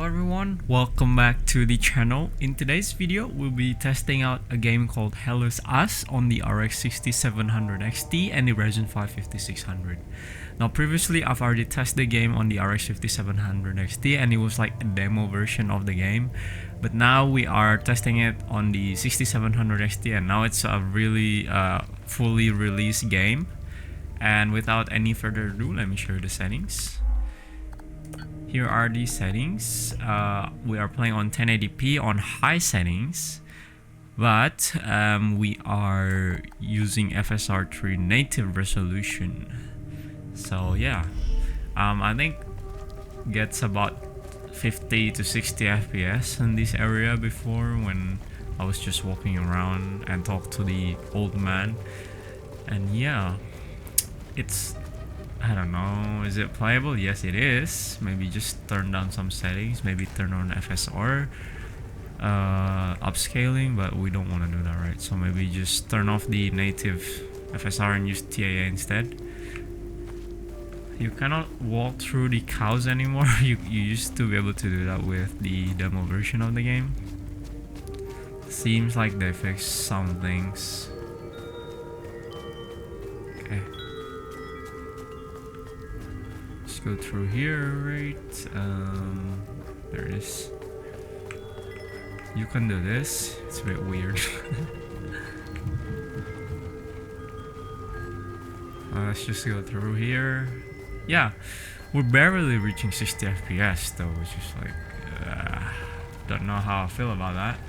everyone, welcome back to the channel. In today's video, we'll be testing out a game called Hello's Us on the RX 6700 XT and the Ryzen 5 5600. Now previously, I've already tested the game on the RX 5700 XT and it was like a demo version of the game. But now we are testing it on the 6700 XT and now it's a really fully released game. And without any further ado, let me show you the settings. Here are the settings. We are playing on 1080p on high settings, but we are using FSR Native resolution. So yeah, I think gets about 50 to 60 FPS in this area before when I was just walking around and talked to the old man. And yeah, it's, I don't know, is it playable? Yes, it is. Maybe just turn down some settings, maybe turn on FSR upscaling, but we don't want to do that, right? So maybe just turn off the native FSR and use TAA instead. You cannot walk through the cows anymore. You used to be able to do that with the demo version of the game. Seems like they fixed some things. Okay. Go through here, right? There it is. You can do this. It's a bit weird. Let's just go through here. Yeah, we're barely reaching 60 FPS though, which is like, don't know how I feel about that.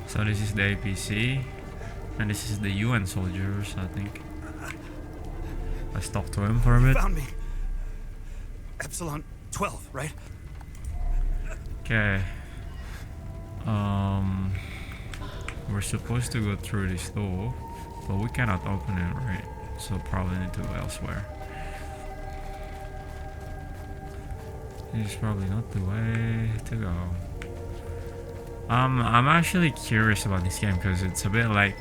So this is the APC, and this is the UN soldiers, I think. Let's talk to him for a bit. Found me. Epsilon 12, right? Okay. We're supposed to go through this door, but we cannot open it, right? So probably need to go elsewhere. This is probably not the way to go. I'm actually curious about this game because it's a bit like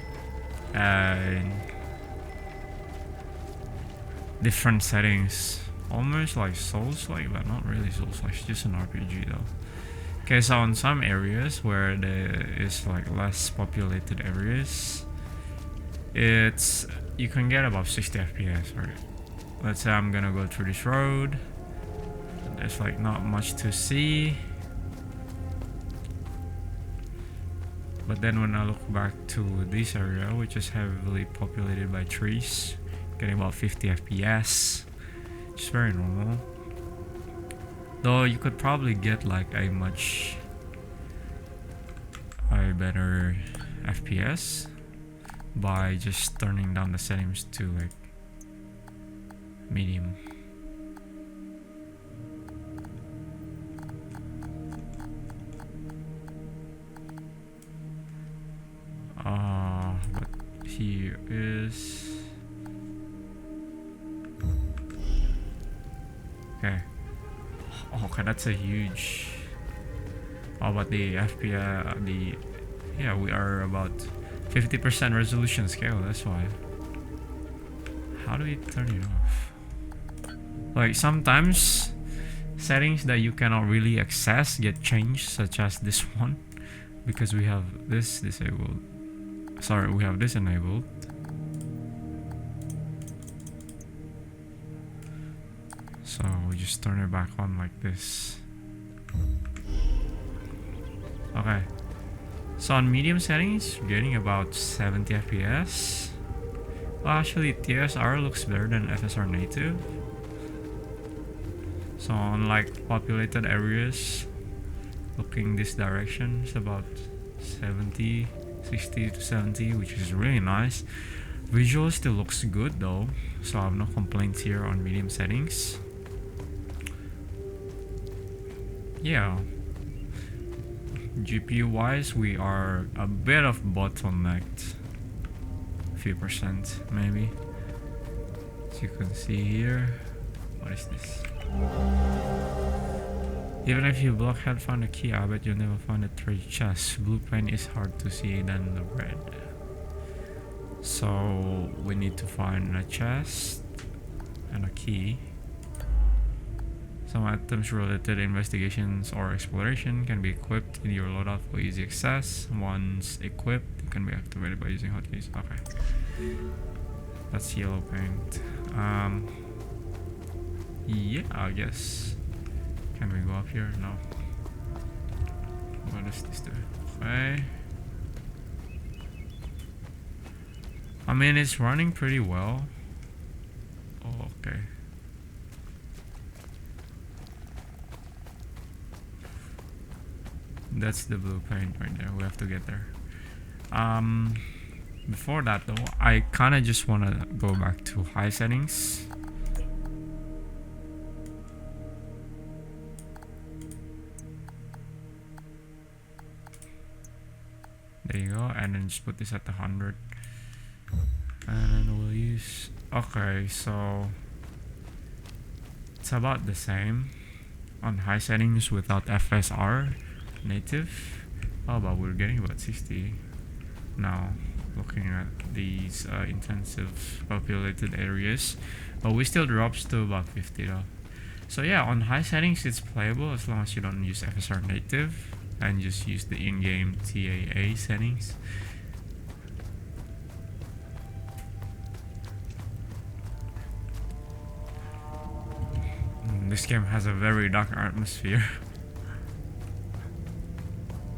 different settings, almost like Souls-like, but not really Souls-like. It's just an RPG though. Okay, so in some areas where there is like less populated areas, you can get above 60 FPS, right? Let's say I'm gonna go through this road. There's like not much to see. But then when I look back to this area, which is heavily populated by trees, getting about 50 FPS, which is very normal. Though you could probably get like a much better FPS by just turning down the settings to like medium. But here is okay. Okay, that's a huge. How about the FPS? Yeah, we are about 50% resolution scale. That's why. How do we turn it off? Like sometimes settings that you cannot really access get changed, such as this one, because we have this disabled. Sorry, we have this enabled. So we just turn it back on like this. Okay. So on medium settings, you're getting about 70 FPS. Well, actually, TSR looks better than FSR Native. So on like populated areas, looking this direction, it's about 70. 60 to 70, which is really nice. Visual still looks good though, so I have no complaints here on medium settings. Yeah, GPU wise, we are a bit of bottlenecked, a few percent maybe. As you can see here, what is this? Even if you blockhead find a key, I bet you'll never find a treasure chest. Blue paint is hard to see than the red. So we need to find a chest and a key. Some items related to investigations or exploration can be equipped in your loadout for easy access. Once equipped, it can be activated by using hotkeys. Okay, that's yellow paint. Yeah, I guess. Can we go up here? No. What does this do? Okay. I mean, it's running pretty well. Oh, okay. That's the blue paint right there. We have to get there. Before that though, I kind of just want to go back to high settings. There you go, and then just put this at 100. And then we'll use, okay, so it's about the same on high settings without FSR Native. Oh, but we're getting about 60 now, looking at these intensive populated areas, but we still drops to about 50 though. So yeah, on high settings it's playable as long as you don't use FSR Native and just use the in-game TAA settings. This game has a very dark atmosphere.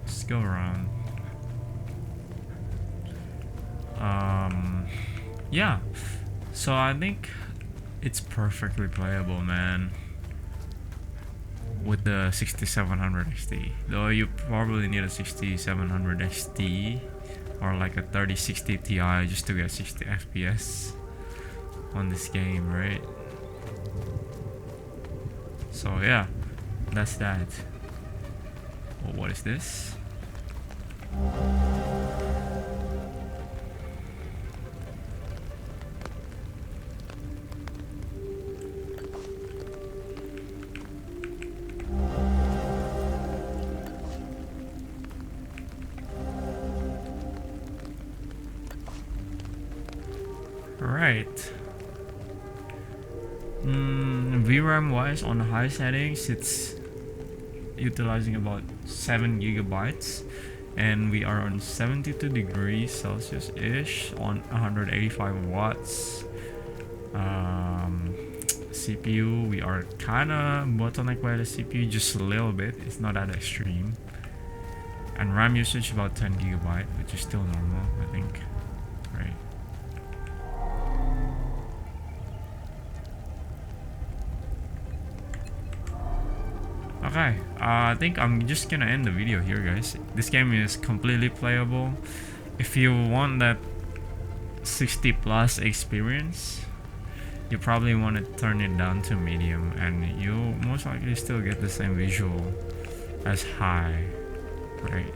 Let's go around. Yeah, so I think it's perfectly playable, man, with the 6700 XT. Though you probably need a 6700 XT or like a 3060 Ti just to get 60 FPS on this game, right? So yeah, that's that. Oh, what is this? Alright. VRAM wise, on high settings it's utilizing about 7 gigabytes, and we are on 72 degrees Celsius ish on 185 watts. CPU, we are kinda bottlenecked by the CPU just a little bit, it's not that extreme. And RAM usage about 10 gigabyte, which is still normal, I think, right? Okay, I think I'm just gonna end the video here, guys. This game is completely playable. If you want that 60 plus experience, you probably want to turn it down to medium, and you'll most likely still get the same visual as high, right?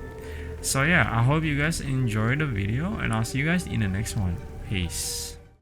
So yeah, I hope you guys enjoyed the video, and I'll see you guys in the next one. Peace.